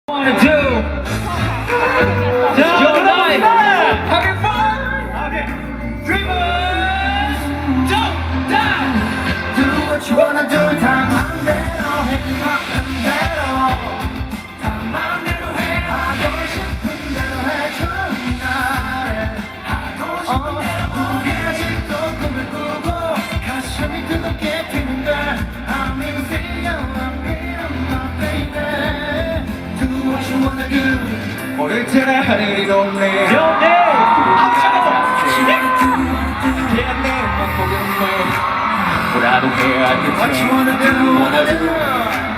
wanna do. It's your life. Having fun. Okay. Dreamers, don't die. Do what you wanna do. 다 맘대로 해. 맘대로. 다 맘대로 해. 하고 싶은 대로 해. 좋은 날에 하고 싶은 대로. 우리 아직도 꿈을 꾸고 가슴이 뜨겁게 뛰는데 I'm in fear, I'm in my baby. Do what you wanna do. 오늘 때는 하늘이 높네. 뭐라도 해야 돼. What you wanna do, wanna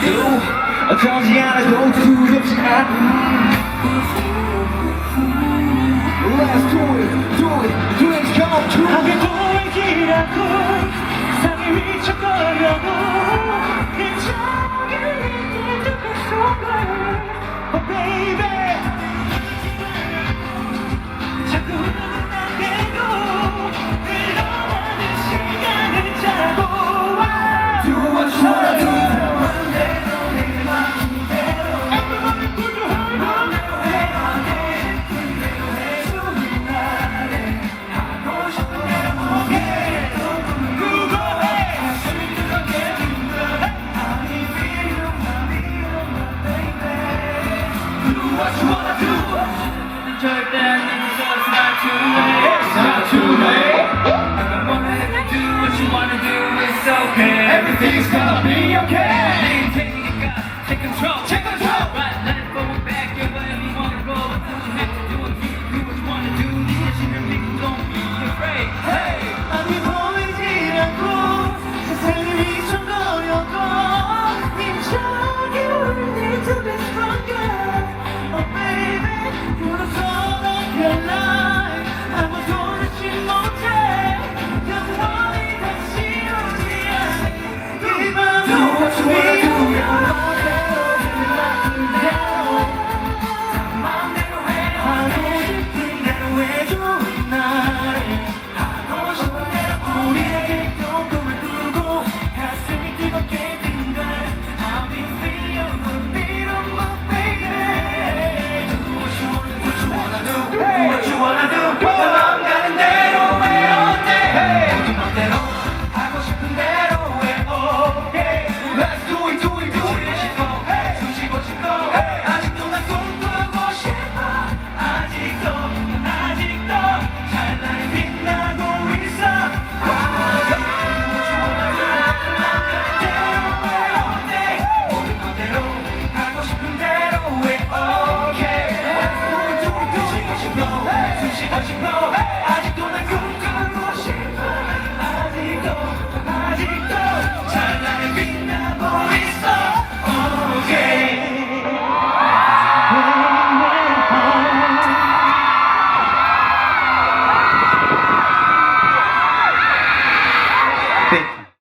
do. 어쩌지 않아도 두렵지 않아. Let's do it, dreams come true. 하게 보이기라고 세상이 위쳐거려도 괜찮게 내게 속을 Oh baby 자꾸 나대고 흘러가는 시간을 짜고 와 Do what you wanna do. Everybody put your hand up 절대 늦어서 it's not too late. It's not too late. I wanna do what you wanna do. It's okay. Everything's gonna be okay.